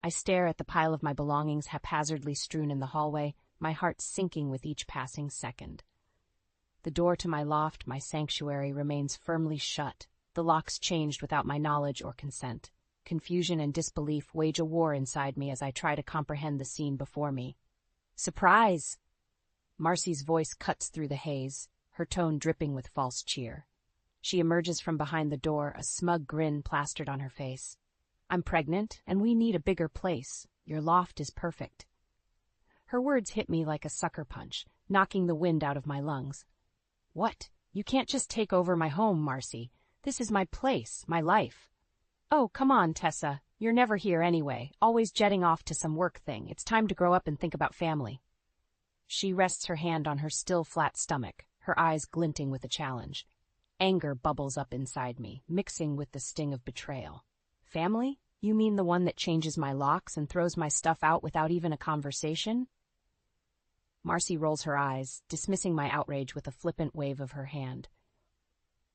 I stare at the pile of my belongings haphazardly strewn in the hallway, my heart sinking with each passing second. The door to my loft, my sanctuary, remains firmly shut, the locks changed without my knowledge or consent. Confusion and disbelief wage a war inside me as I try to comprehend the scene before me. Surprise! Marcy's voice cuts through the haze, her tone dripping with false cheer. She emerges from behind the door, a smug grin plastered on her face. I'm pregnant, and we need a bigger place. Your loft is perfect. Her words hit me like a sucker punch, knocking the wind out of my lungs. What? You can't just take over my home, Marcy. This is my place, my life. Oh, come on, Tessa. You're never here anyway, always jetting off to some work thing. It's time to grow up and think about family. She rests her hand on her still flat stomach, her eyes glinting with a challenge. Anger bubbles up inside me, mixing with the sting of betrayal. Family? You mean the one that changes my locks and throws my stuff out without even a conversation? Marcy rolls her eyes, dismissing my outrage with a flippant wave of her hand.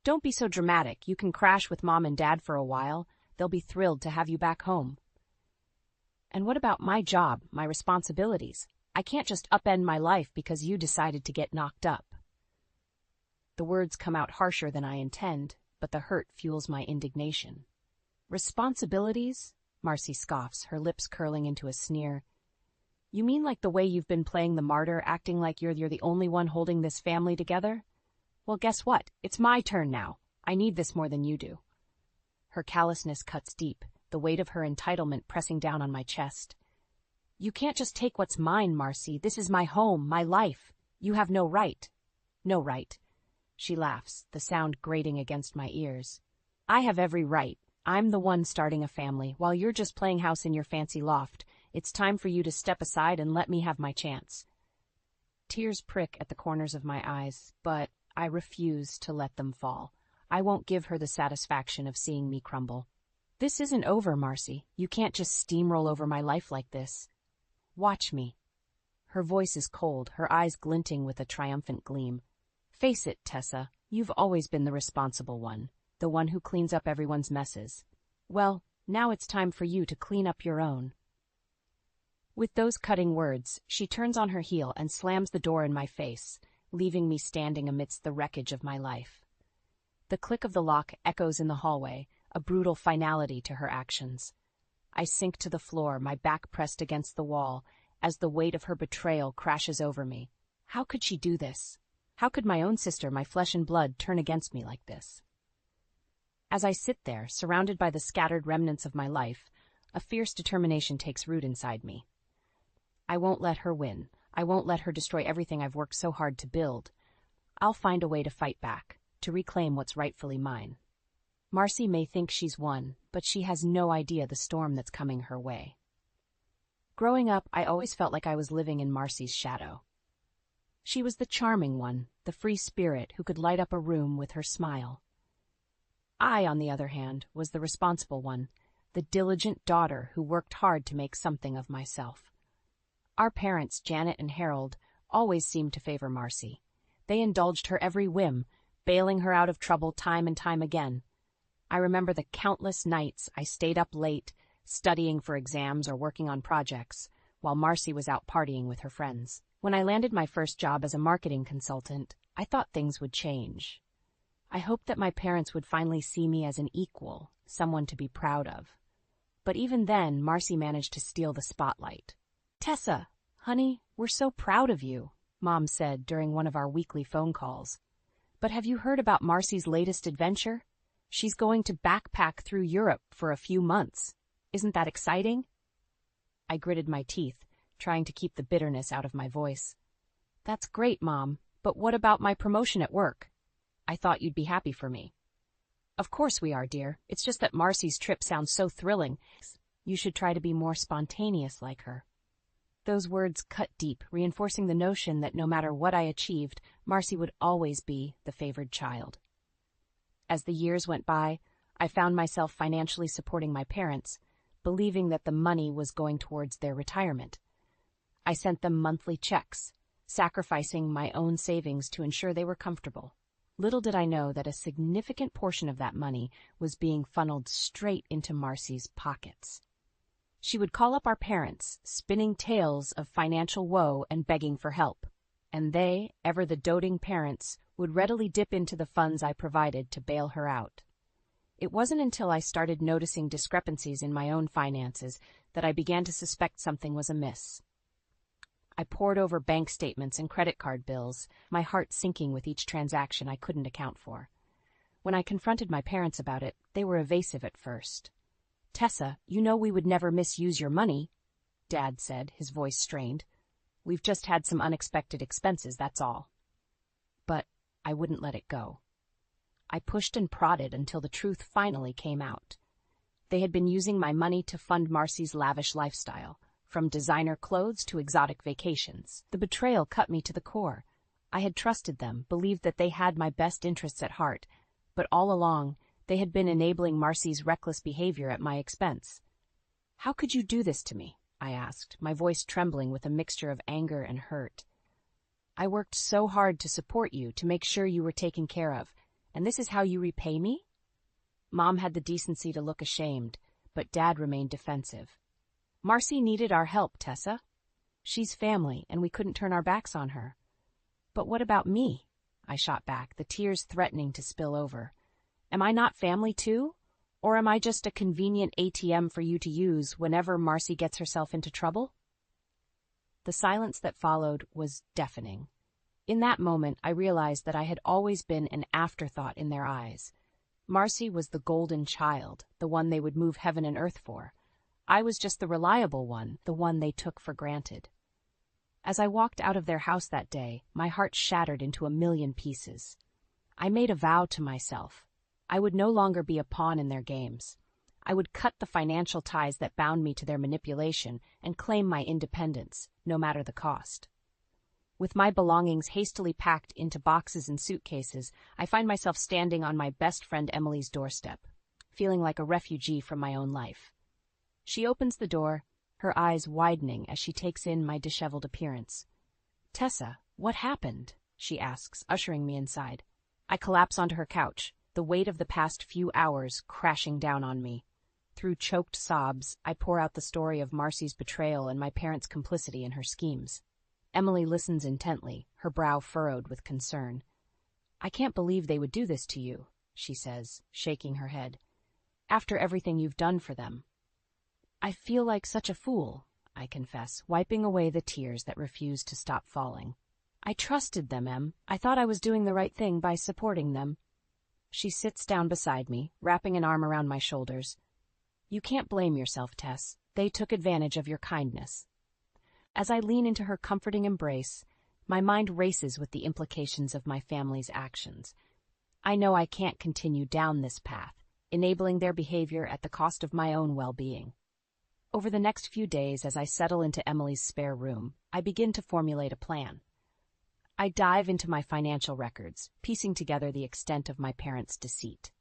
Don't be so dramatic. You can crash with Mom and Dad for a while. They'll be thrilled to have you back home. And what about my job, my responsibilities? I can't just upend my life because you decided to get knocked up. The words come out harsher than I intend, but the hurt fuels my indignation. Responsibilities? Marcy scoffs, her lips curling into a sneer. You mean like the way you've been playing the martyr, acting like you're the only one holding this family together? Well, guess what? It's my turn now. I need this more than you do. Her callousness cuts deep, the weight of her entitlement pressing down on my chest. You can't just take what's mine, Marcy. This is my home, my life. You have no right. No right. She laughs, the sound grating against my ears. I have every right. I'm the one starting a family, while you're just playing house in your fancy loft. It's time for you to step aside and let me have my chance. Tears prick at the corners of my eyes, but I refuse to let them fall. I won't give her the satisfaction of seeing me crumble. This isn't over, Marcy. You can't just steamroll over my life like this. Watch me. Her voice is cold, her eyes glinting with a triumphant gleam. Face it, Tessa, you've always been the responsible one, the one who cleans up everyone's messes. Well, now it's time for you to clean up your own. With those cutting words, she turns on her heel and slams the door in my face, leaving me standing amidst the wreckage of my life. The click of the lock echoes in the hallway, a brutal finality to her actions. I sink to the floor, my back pressed against the wall, as the weight of her betrayal crashes over me. How could she do this? How could my own sister, my flesh and blood, turn against me like this? As I sit there, surrounded by the scattered remnants of my life, a fierce determination takes root inside me. I won't let her win. I won't let her destroy everything I've worked so hard to build. I'll find a way to fight back, to reclaim what's rightfully mine. Marcy may think she's won, but she has no idea the storm that's coming her way. Growing up, I always felt like I was living in Marcy's shadow. She was the charming one, the free spirit who could light up a room with her smile. I, on the other hand, was the responsible one, the diligent daughter who worked hard to make something of myself. Our parents, Janet and Harold, always seemed to favor Marcy. They indulged her every whim, bailing her out of trouble time and time again. I remember the countless nights I stayed up late, studying for exams or working on projects, while Marcy was out partying with her friends. When I landed my first job as a marketing consultant, I thought things would change. I hoped that my parents would finally see me as an equal, someone to be proud of. But even then, Marcy managed to steal the spotlight. Tessa, honey, we're so proud of you, Mom said during one of our weekly phone calls. But have you heard about Marcy's latest adventure? She's going to backpack through Europe for a few months. Isn't that exciting? I gritted my teeth, trying to keep the bitterness out of my voice. That's great, Mom, but what about my promotion at work? I thought you'd be happy for me. Of course we are, dear. It's just that Marcy's trip sounds so thrilling. You should try to be more spontaneous like her. Those words cut deep, reinforcing the notion that no matter what I achieved, Marcy would always be the favored child. As the years went by, I found myself financially supporting my parents, believing that the money was going towards their retirement. I sent them monthly checks, sacrificing my own savings to ensure they were comfortable. Little did I know that a significant portion of that money was being funneled straight into Marcy's pockets. She would call up our parents, spinning tales of financial woe and begging for help. And they, ever the doting parents, would readily dip into the funds I provided to bail her out. It wasn't until I started noticing discrepancies in my own finances that I began to suspect something was amiss. I pored over bank statements and credit card bills, my heart sinking with each transaction I couldn't account for. When I confronted my parents about it, they were evasive at first. "Tessa, you know we would never misuse your money," Dad said, his voice strained. "We've just had some unexpected expenses, that's all." But I wouldn't let it go. I pushed and prodded until the truth finally came out. They had been using my money to fund Marcy's lavish lifestyle, from designer clothes to exotic vacations. The betrayal cut me to the core. I had trusted them, believed that they had my best interests at heart, but all along, they had been enabling Marcy's reckless behavior at my expense. "How could you do this to me?" I asked, my voice trembling with a mixture of anger and hurt. "I worked so hard to support you, to make sure you were taken care of, and this is how you repay me?" Mom had the decency to look ashamed, but Dad remained defensive. "Marcy needed our help, Tessa. She's family, and we couldn't turn our backs on her." "But what about me?" I shot back, the tears threatening to spill over. "Am I not family too? Or am I just a convenient ATM for you to use whenever Marcy gets herself into trouble?" The silence that followed was deafening. In that moment, I realized that I had always been an afterthought in their eyes. Marcy was the golden child, the one they would move heaven and earth for. I was just the reliable one, the one they took for granted. As I walked out of their house that day, my heart shattered into a million pieces. I made a vow to myself. I would no longer be a pawn in their games. I would cut the financial ties that bound me to their manipulation and claim my independence, no matter the cost. With my belongings hastily packed into boxes and suitcases, I find myself standing on my best friend Emily's doorstep, feeling like a refugee from my own life. She opens the door, her eyes widening as she takes in my disheveled appearance. "Tessa, what happened?" she asks, ushering me inside. I collapse onto her couch, the weight of the past few hours crashing down on me. Through choked sobs, I pour out the story of Marcy's betrayal and my parents' complicity in her schemes. Emily listens intently, her brow furrowed with concern. "I can't believe they would do this to you," she says, shaking her head. "After everything you've done for them." "I feel like such a fool," I confess, wiping away the tears that refused to stop falling. "I trusted them, Em. I thought I was doing the right thing by supporting them." She sits down beside me, wrapping an arm around my shoulders. "You can't blame yourself, Tess. They took advantage of your kindness." As I lean into her comforting embrace, my mind races with the implications of my family's actions. I know I can't continue down this path, enabling their behavior at the cost of my own well-being. Over the next few days, as I settle into Emily's spare room, I begin to formulate a plan. I dive into my financial records, piecing together the extent of my parents' deceit.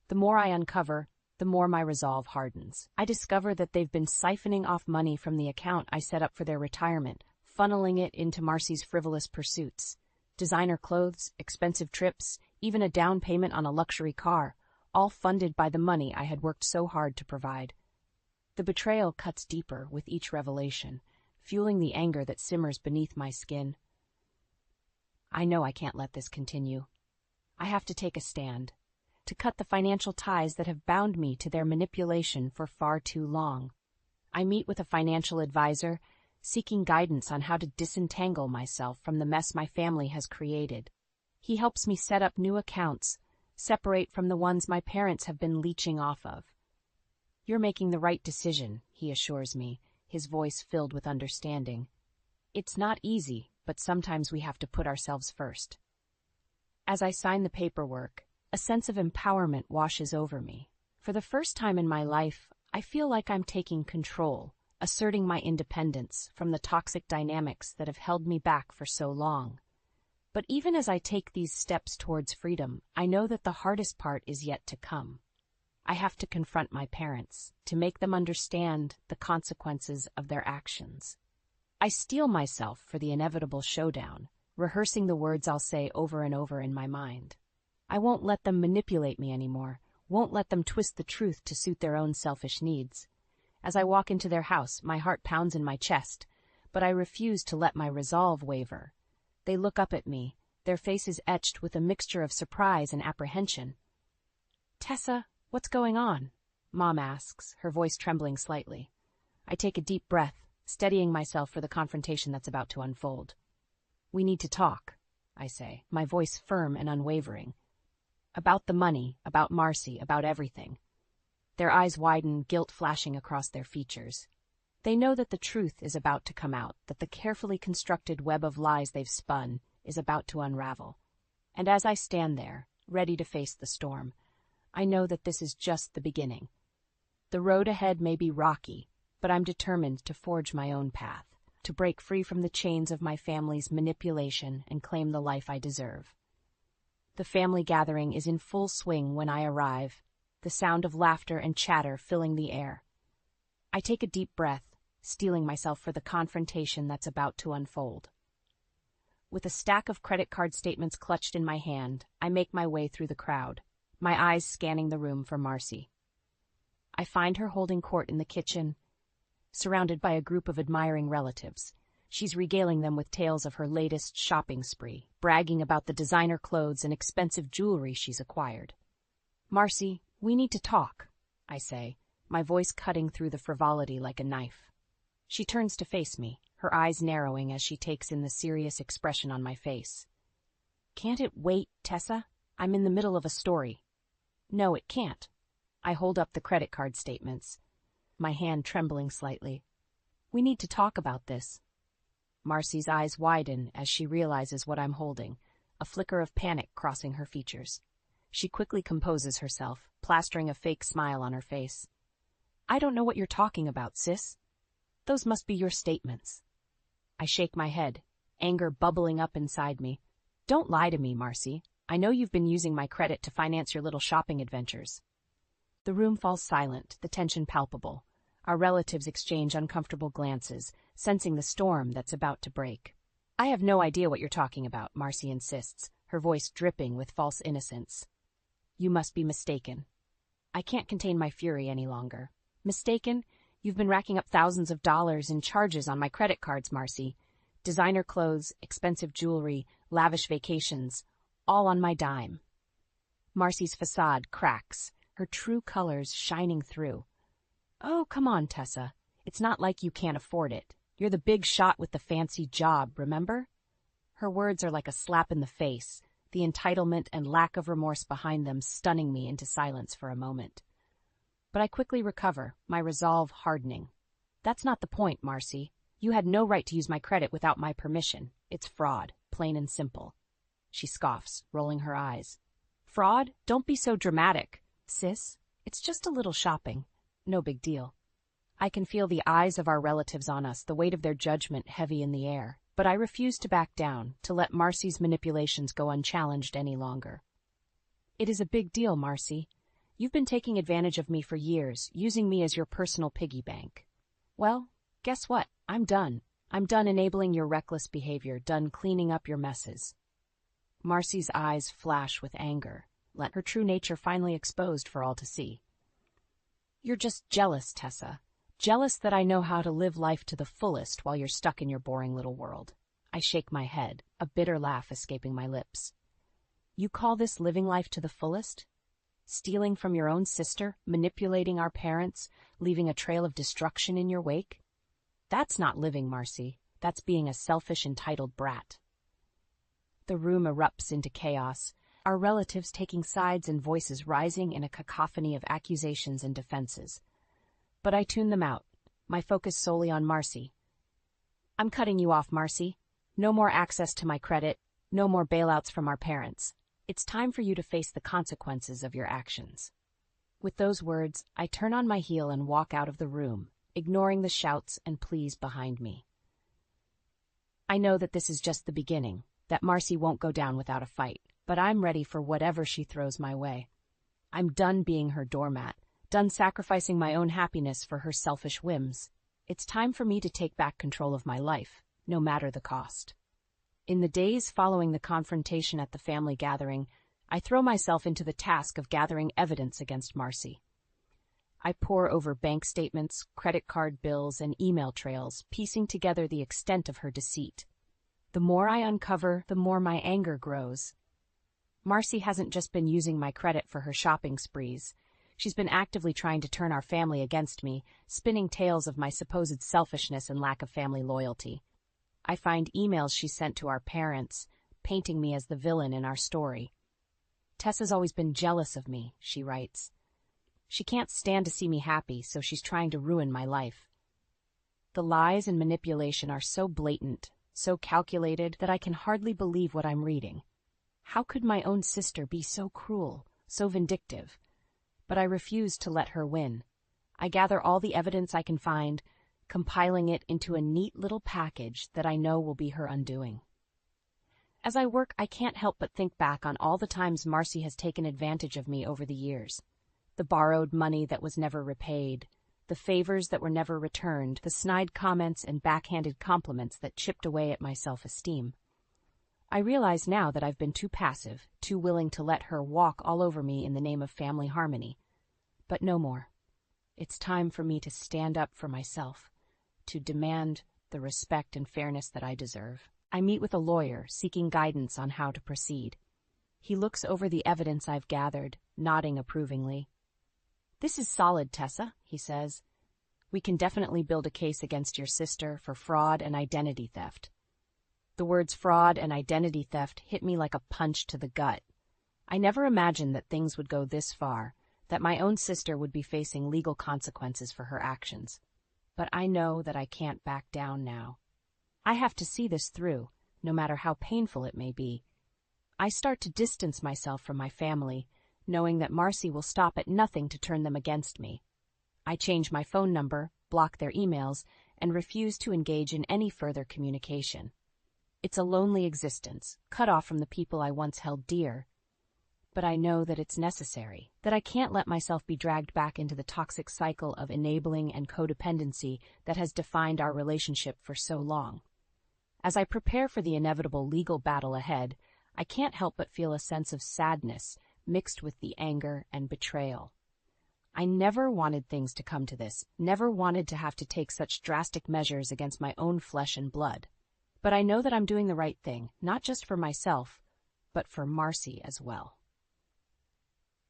The more I uncover, the more my resolve hardens. I discover that they've been siphoning off money from the account I set up for their retirement, funneling it into Marcy's frivolous pursuits. Designer clothes, expensive trips, even a down payment on a luxury car, all funded by the money I had worked so hard to provide. The betrayal cuts deeper with each revelation, fueling the anger that simmers beneath my skin. I know I can't let this continue. I have to take a stand, to cut the financial ties that have bound me to their manipulation for far too long. I meet with a financial advisor, seeking guidance on how to disentangle myself from the mess my family has created. He helps me set up new accounts, separate from the ones my parents have been leeching off of. "You're making the right decision," he assures me, his voice filled with understanding. "It's not easy, but sometimes we have to put ourselves first." As I sign the paperwork, a sense of empowerment washes over me. For the first time in my life, I feel like I'm taking control, asserting my independence from the toxic dynamics that have held me back for so long. But even as I take these steps towards freedom, I know that the hardest part is yet to come. I have to confront my parents, to make them understand the consequences of their actions. I steel myself for the inevitable showdown, rehearsing the words I'll say over and over in my mind. I won't let them manipulate me anymore, won't let them twist the truth to suit their own selfish needs. As I walk into their house, my heart pounds in my chest, but I refuse to let my resolve waver. They look up at me, their faces etched with a mixture of surprise and apprehension. "Tessa, what's going on?" Mom asks, her voice trembling slightly. I take a deep breath, steadying myself for the confrontation that's about to unfold. "We need to talk," I say, my voice firm and unwavering. "About the money, about Marcy, about everything." Their eyes widen, guilt flashing across their features. They know that the truth is about to come out, that the carefully constructed web of lies they've spun is about to unravel. And as I stand there, ready to face the storm, I know that this is just the beginning. The road ahead may be rocky, but I'm determined to forge my own path, to break free from the chains of my family's manipulation and claim the life I deserve. The family gathering is in full swing when I arrive, the sound of laughter and chatter filling the air. I take a deep breath, steeling myself for the confrontation that's about to unfold. With a stack of credit card statements clutched in my hand, I make my way through the crowd, my eyes scanning the room for Marcy. I find her holding court in the kitchen, surrounded by a group of admiring relatives. She's regaling them with tales of her latest shopping spree, bragging about the designer clothes and expensive jewelry she's acquired. "Marcy, we need to talk," I say, my voice cutting through the frivolity like a knife. She turns to face me, her eyes narrowing as she takes in the serious expression on my face. "Can't it wait, Tessa? I'm in the middle of a story." "No, it can't." I hold up the credit card statements, my hand trembling slightly. "We need to talk about this." Marcy's eyes widen as she realizes what I'm holding, a flicker of panic crossing her features. She quickly composes herself, plastering a fake smile on her face. "I don't know what you're talking about, sis. Those must be your statements." I shake my head, anger bubbling up inside me. "Don't lie to me, Marcy. I know you've been using my credit to finance your little shopping adventures." The room falls silent, the tension palpable. Our relatives exchange uncomfortable glances, sensing the storm that's about to break. "I have no idea what you're talking about," Marcy insists, her voice dripping with false innocence. "You must be mistaken." I can't contain my fury any longer. "Mistaken? You've been racking up thousands of dollars in charges on my credit cards, Marcy. Designer clothes, expensive jewelry, lavish vacations, all on my dime." Marcy's facade cracks, her true colors shining through. "Oh, come on, Tessa. It's not like you can't afford it. You're the big shot with the fancy job, remember?" Her words are like a slap in the face, the entitlement and lack of remorse behind them stunning me into silence for a moment. But I quickly recover, my resolve hardening. "That's not the point, Marcy. You had no right to use my credit without my permission. It's fraud, plain and simple." She scoffs, rolling her eyes. "Fraud? Don't be so dramatic, sis. It's just a little shopping. No big deal." I can feel the eyes of our relatives on us, the weight of their judgment heavy in the air, but I refuse to back down, to let Marcy's manipulations go unchallenged any longer. "It is a big deal, Marcy. You've been taking advantage of me for years, using me as your personal piggy bank. Well, guess what? I'm done. I'm done enabling your reckless behavior, done cleaning up your messes." Marcy's eyes flash with anger, her true nature finally exposed for all to see. "You're just jealous, Tessa. Jealous that I know how to live life to the fullest while you're stuck in your boring little world." I shake my head, a bitter laugh escaping my lips. "You call this living life to the fullest? Stealing from your own sister, manipulating our parents, leaving a trail of destruction in your wake? That's not living, Marcy. That's being a selfish, entitled brat." The room erupts into chaos, our relatives taking sides and voices rising in a cacophony of accusations and defenses. But I tune them out, my focus solely on Marcy. "I'm cutting you off, Marcy. No more access to my credit, no more bailouts from our parents. It's time for you to face the consequences of your actions." With those words, I turn on my heel and walk out of the room, ignoring the shouts and pleas behind me. I know that this is just the beginning, that Marcy won't go down without a fight, but I'm ready for whatever she throws my way. I'm done being her doormat, done sacrificing my own happiness for her selfish whims. It's time for me to take back control of my life, no matter the cost. In the days following the confrontation at the family gathering, I throw myself into the task of gathering evidence against Marcy. I pore over bank statements, credit card bills, and email trails, piecing together the extent of her deceit. The more I uncover, the more my anger grows. Marcy hasn't just been using my credit for her shopping sprees. She's been actively trying to turn our family against me, spinning tales of my supposed selfishness and lack of family loyalty. I find emails she sent to our parents, painting me as the villain in our story. "Tessa's always been jealous of me," she writes. "She can't stand to see me happy, so she's trying to ruin my life." The lies and manipulation are so blatant, so calculated, that I can hardly believe what I'm reading. How could my own sister be so cruel, so vindictive? But I refuse to let her win. I gather all the evidence I can find, compiling it into a neat little package that I know will be her undoing. As I work, I can't help but think back on all the times Marcy has taken advantage of me over the years. The borrowed money that was never repaid, the favors that were never returned, the snide comments and backhanded compliments that chipped away at my self-esteem. I realize now that I've been too passive, too willing to let her walk all over me in the name of family harmony. But no more. It's time for me to stand up for myself, to demand the respect and fairness that I deserve. I meet with a lawyer, seeking guidance on how to proceed. He looks over the evidence I've gathered, nodding approvingly. "This is solid, Tessa," he says. "We can definitely build a case against your sister for fraud and identity theft." The words fraud and identity theft hit me like a punch to the gut. I never imagined that things would go this far, that my own sister would be facing legal consequences for her actions. But I know that I can't back down now. I have to see this through, no matter how painful it may be. I start to distance myself from my family, knowing that Marcy will stop at nothing to turn them against me. I change my phone number, block their emails, and refuse to engage in any further communication. It's a lonely existence, cut off from the people I once held dear. But I know that it's necessary, that I can't let myself be dragged back into the toxic cycle of enabling and codependency that has defined our relationship for so long. As I prepare for the inevitable legal battle ahead, I can't help but feel a sense of sadness mixed with the anger and betrayal. I never wanted things to come to this, never wanted to have to take such drastic measures against my own flesh and blood. But I know that I'm doing the right thing, not just for myself, but for Marcy as well.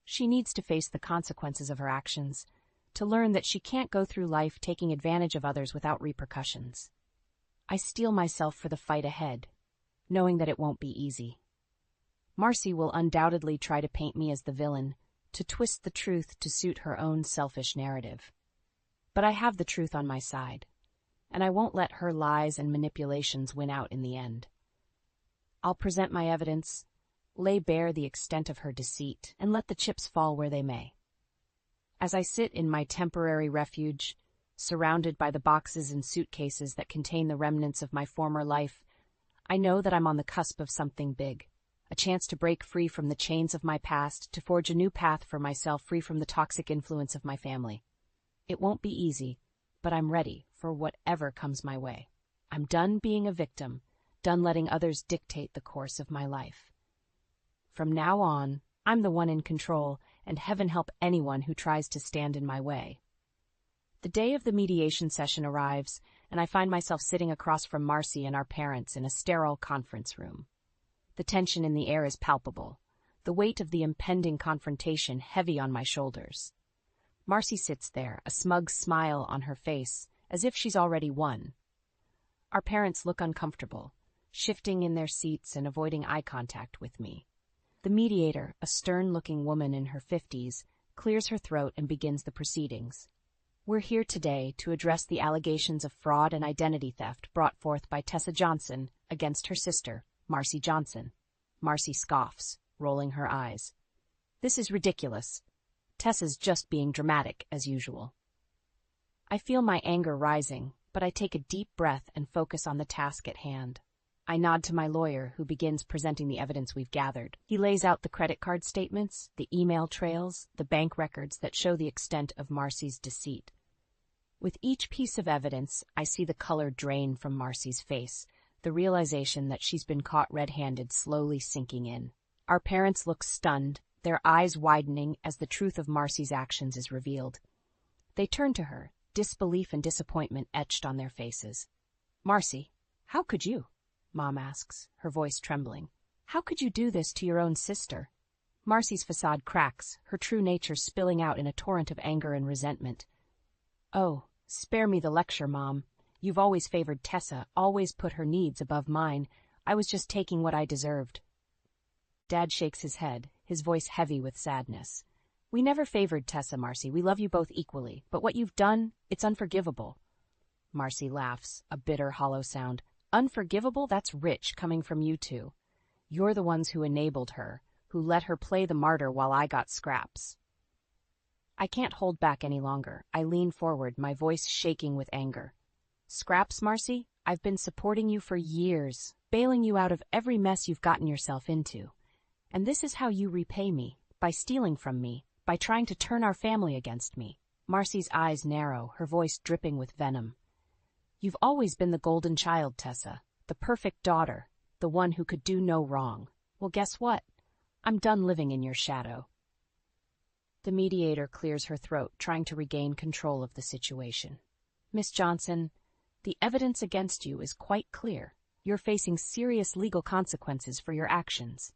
She needs to face the consequences of her actions, to learn that she can't go through life taking advantage of others without repercussions. I steel myself for the fight ahead, knowing that it won't be easy. Marcy will undoubtedly try to paint me as the villain, to twist the truth to suit her own selfish narrative. But I have the truth on my side, and I won't let her lies and manipulations win out in the end. I'll present my evidence, lay bare the extent of her deceit, and let the chips fall where they may. As I sit in my temporary refuge, surrounded by the boxes and suitcases that contain the remnants of my former life, I know that I'm on the cusp of something big, a chance to break free from the chains of my past, to forge a new path for myself free from the toxic influence of my family. It won't be easy, but I'm ready for whatever comes my way. I'm done being a victim, done letting others dictate the course of my life. From now on, I'm the one in control, and heaven help anyone who tries to stand in my way. The day of the mediation session arrives, and I find myself sitting across from Marcy and our parents in a sterile conference room. The tension in the air is palpable, the weight of the impending confrontation heavy on my shoulders. Marcy sits there, a smug smile on her face, as if she's already won. Our parents look uncomfortable, shifting in their seats and avoiding eye contact with me. The mediator, a stern-looking woman in her 50s, clears her throat and begins the proceedings. We're here today to address the allegations of fraud and identity theft brought forth by Tessa Johnson against her sister, Marcy Johnson. Marcy scoffs, rolling her eyes. This is ridiculous. Tessa's just being dramatic, as usual. I feel my anger rising, but I take a deep breath and focus on the task at hand. I nod to my lawyer, who begins presenting the evidence we've gathered. He lays out the credit card statements, the email trails, the bank records that show the extent of Marcy's deceit. With each piece of evidence, I see the color drain from Marcy's face, the realization that she's been caught red-handed slowly sinking in. Our parents look stunned, their eyes widening as the truth of Marcy's actions is revealed. They turn to her, disbelief and disappointment etched on their faces. "Marcy, how could you?" Mom asks, her voice trembling. "How could you do this to your own sister?" Marcy's facade cracks, her true nature spilling out in a torrent of anger and resentment. "Oh, spare me the lecture, Mom. You've always favored Tessa, always put her needs above mine. I was just taking what I deserved." Dad shakes his head, his voice heavy with sadness. "We never favored Tessa, Marcy. We love you both equally. But what you've done, it's unforgivable." Marcy laughs, a bitter, hollow sound. "Unforgivable? That's rich, coming from you two. You're the ones who enabled her, who let her play the martyr while I got scraps." I can't hold back any longer. I lean forward, my voice shaking with anger. "Scraps, Marcy? I've been supporting you for years, bailing you out of every mess you've gotten yourself into. And this is how you repay me, by stealing from me, by trying to turn our family against me." Marcy's eyes narrow, her voice dripping with venom. "You've always been the golden child, Tessa, the perfect daughter, the one who could do no wrong. Well, guess what? I'm done living in your shadow." The mediator clears her throat, trying to regain control of the situation. "Miss Johnson, the evidence against you is quite clear. You're facing serious legal consequences for your actions."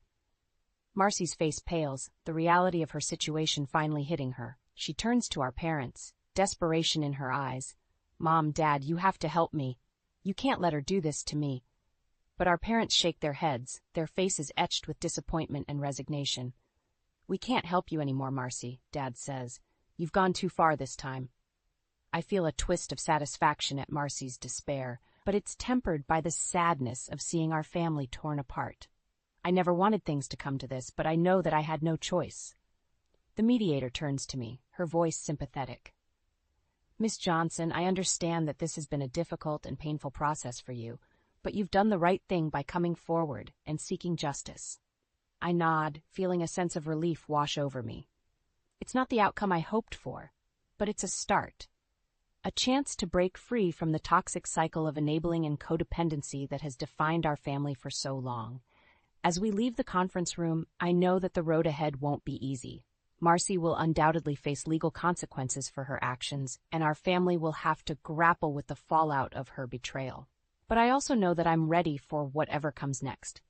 Marcy's face pales, the reality of her situation finally hitting her. She turns to our parents, desperation in her eyes. "Mom, Dad, you have to help me. You can't let her do this to me." But our parents shake their heads, their faces etched with disappointment and resignation. "We can't help you anymore, Marcy," Dad says. "You've gone too far this time." I feel a twist of satisfaction at Marcy's despair, but it's tempered by the sadness of seeing our family torn apart. I never wanted things to come to this, but I know that I had no choice. The mediator turns to me, her voice sympathetic. "Miss Johnson, I understand that this has been a difficult and painful process for you, but you've done the right thing by coming forward and seeking justice." I nod, feeling a sense of relief wash over me. It's not the outcome I hoped for, but it's a start. A chance to break free from the toxic cycle of enabling and codependency that has defined our family for so long. As we leave the conference room, I know that the road ahead won't be easy. Marcy will undoubtedly face legal consequences for her actions, and our family will have to grapple with the fallout of her betrayal. But I also know that I'm ready for whatever comes next.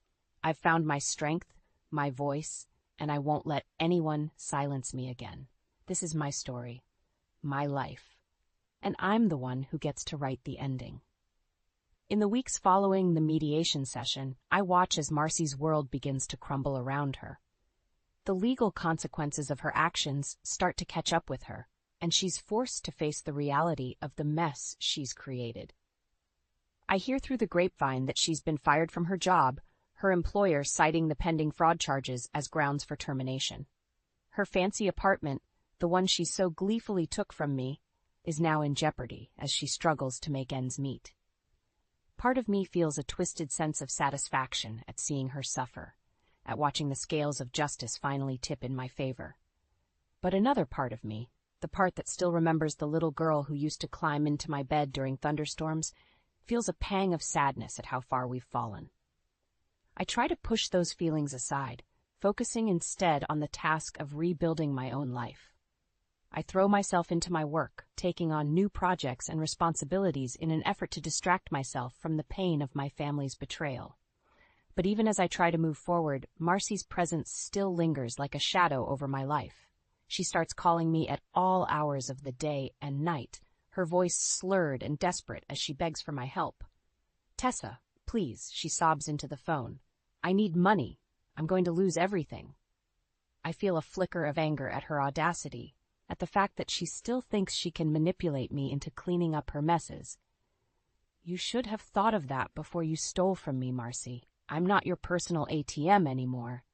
I've found my strength, my voice, and I won't let anyone silence me again. This is my story, my life, and I'm the one who gets to write the ending. In the weeks following the mediation session, I watch as Marcy's world begins to crumble around her. The legal consequences of her actions start to catch up with her, and she's forced to face the reality of the mess she's created. I hear through the grapevine that she's been fired from her job, her employer citing the pending fraud charges as grounds for termination. Her fancy apartment, the one she so gleefully took from me, is now in jeopardy as she struggles to make ends meet. Part of me feels a twisted sense of satisfaction at seeing her suffer, at watching the scales of justice finally tip in my favor. But another part of me, the part that still remembers the little girl who used to climb into my bed during thunderstorms, feels a pang of sadness at how far we've fallen. I try to push those feelings aside, focusing instead on the task of rebuilding my own life. I throw myself into my work, taking on new projects and responsibilities in an effort to distract myself from the pain of my family's betrayal. But even as I try to move forward, Marcy's presence still lingers like a shadow over my life. She starts calling me at all hours of the day and night, her voice slurred and desperate as she begs for my help. "Tessa, please," she sobs into the phone. "I need money. I'm going to lose everything." I feel a flicker of anger at her audacity, at the fact that she still thinks she can manipulate me into cleaning up her messes. "You should have thought of that before you stole from me, Marcy. I'm not your personal ATM anymore."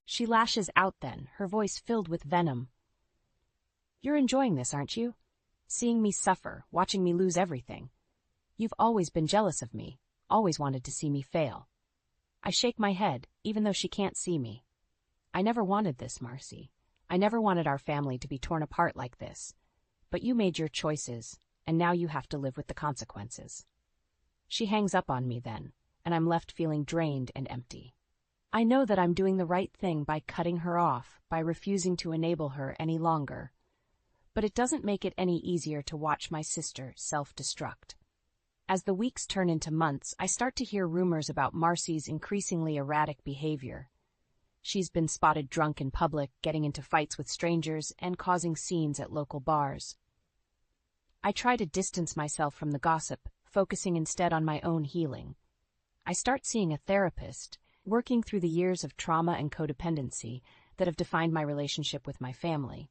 She lashes out then, her voice filled with venom. "You're enjoying this, aren't you? Seeing me suffer, watching me lose everything. You've always been jealous of me, always wanted to see me fail." I shake my head, even though she can't see me. "I never wanted this, Marcy. I never wanted our family to be torn apart like this. But you made your choices, and now you have to live with the consequences." She hangs up on me then, and I'm left feeling drained and empty. I know that I'm doing the right thing by cutting her off, by refusing to enable her any longer. But it doesn't make it any easier to watch my sister self-destruct. As the weeks turn into months, I start to hear rumors about Marcy's increasingly erratic behavior. She's been spotted drunk in public, getting into fights with strangers, and causing scenes at local bars. I try to distance myself from the gossip, focusing instead on my own healing. I start seeing a therapist, working through the years of trauma and codependency that have defined my relationship with my family.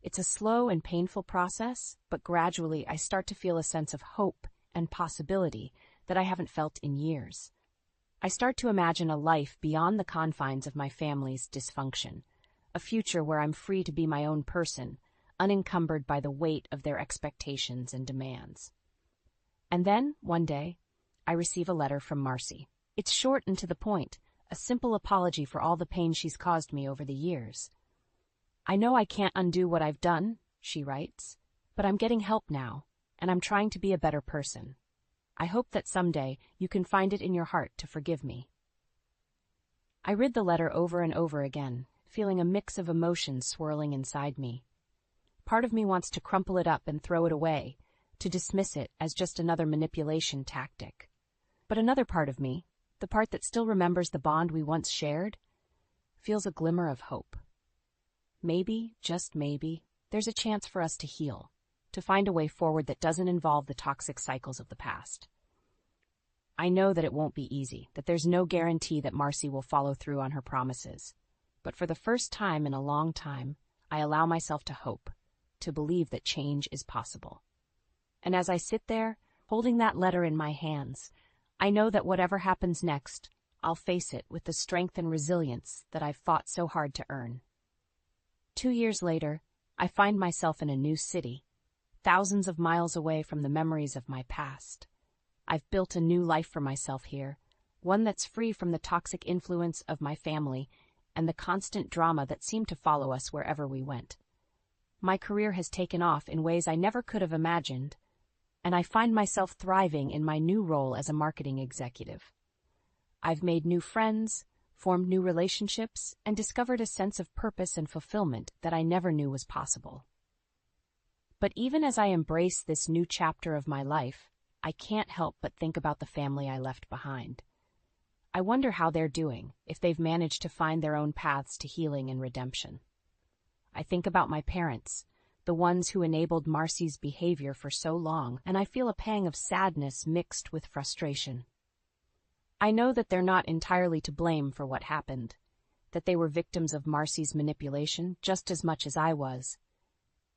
It's a slow and painful process, but gradually I start to feel a sense of hope and possibility that I haven't felt in years. I start to imagine a life beyond the confines of my family's dysfunction, a future where I'm free to be my own person, unencumbered by the weight of their expectations and demands. And then, one day, I receive a letter from Marcy. It's short and to the point, a simple apology for all the pain she's caused me over the years. "I know I can't undo what I've done," she writes, "but I'm getting help now, and I'm trying to be a better person. I hope that someday you can find it in your heart to forgive me." I read the letter over and over again, feeling a mix of emotions swirling inside me. Part of me wants to crumple it up and throw it away, to dismiss it as just another manipulation tactic. But another part of me, the part that still remembers the bond we once shared, feels a glimmer of hope. Maybe, just maybe, there's a chance for us to heal, to find a way forward that doesn't involve the toxic cycles of the past. I know that it won't be easy, that there's no guarantee that Marcy will follow through on her promises. But for the first time in a long time, I allow myself to hope, to believe that change is possible. And as I sit there, holding that letter in my hands, I know that whatever happens next, I'll face it with the strength and resilience that I've fought so hard to earn. 2 years later, I find myself in a new city, thousands of miles away from the memories of my past. I've built a new life for myself here, one that's free from the toxic influence of my family and the constant drama that seemed to follow us wherever we went. My career has taken off in ways I never could have imagined, and I find myself thriving in my new role as a marketing executive. I've made new friends, formed new relationships, and discovered a sense of purpose and fulfillment that I never knew was possible. But even as I embrace this new chapter of my life, I can't help but think about the family I left behind. I wonder how they're doing, if they've managed to find their own paths to healing and redemption. I think about my parents, the ones who enabled Marcy's behavior for so long, and I feel a pang of sadness mixed with frustration. I know that they're not entirely to blame for what happened, that they were victims of Marcy's manipulation just as much as I was.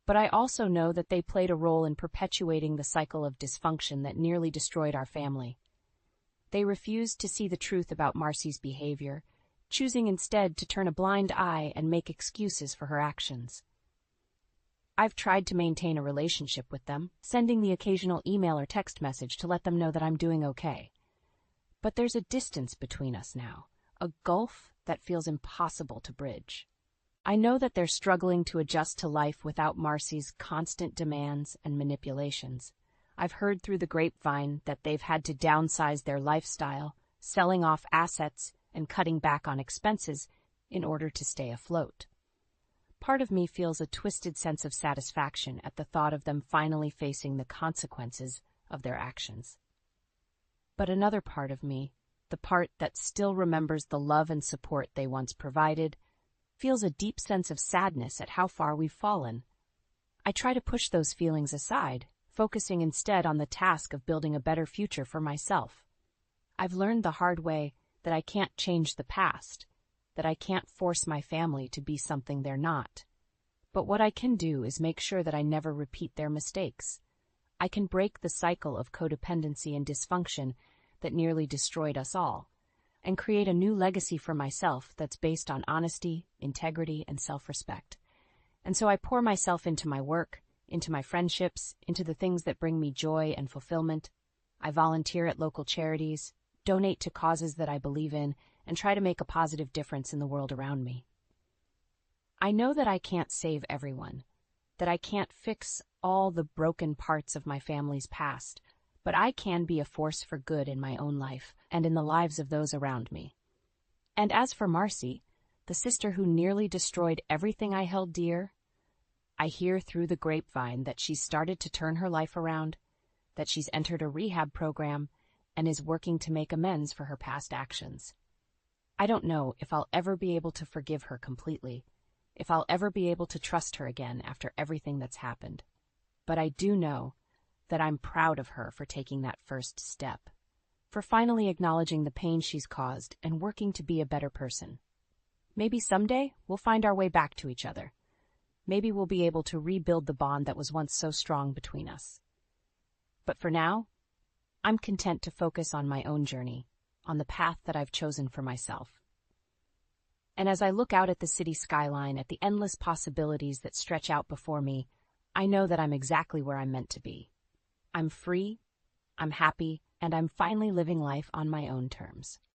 But I also know that they played a role in perpetuating the cycle of dysfunction that nearly destroyed our family. They refused to see the truth about Marcy's behavior, choosing instead to turn a blind eye and make excuses for her actions. I've tried to maintain a relationship with them, sending the occasional email or text message to let them know that I'm doing okay. But there's a distance between us now, a gulf that feels impossible to bridge. I know that they're struggling to adjust to life without Marcy's constant demands and manipulations. I've heard through the grapevine that they've had to downsize their lifestyle, selling off assets and cutting back on expenses in order to stay afloat. Part of me feels a twisted sense of satisfaction at the thought of them finally facing the consequences of their actions. But another part of me, the part that still remembers the love and support they once provided, feels a deep sense of sadness at how far we've fallen. I try to push those feelings aside, focusing instead on the task of building a better future for myself. I've learned the hard way that I can't change the past, that I can't force my family to be something they're not. But what I can do is make sure that I never repeat their mistakes. I can break the cycle of codependency and dysfunction that nearly destroyed us all, and create a new legacy for myself that's based on honesty, integrity, and self-respect. And so I pour myself into my work, into my friendships, into the things that bring me joy and fulfillment. I volunteer at local charities, donate to causes that I believe in, and try to make a positive difference in the world around me. I know that I can't save everyone, that I can't fix all the broken parts of my family's past, but I can be a force for good in my own life and in the lives of those around me. And as for Marcy, the sister who nearly destroyed everything I held dear, I hear through the grapevine that she's started to turn her life around, that she's entered a rehab program, and is working to make amends for her past actions. I don't know if I'll ever be able to forgive her completely, if I'll ever be able to trust her again after everything that's happened. But I do know that I'm proud of her for taking that first step, for finally acknowledging the pain she's caused and working to be a better person. Maybe someday we'll find our way back to each other. Maybe we'll be able to rebuild the bond that was once so strong between us. But for now, I'm content to focus on my own journey, on the path that I've chosen for myself. And as I look out at the city skyline, at the endless possibilities that stretch out before me, I know that I'm exactly where I'm meant to be. I'm free, I'm happy, and I'm finally living life on my own terms.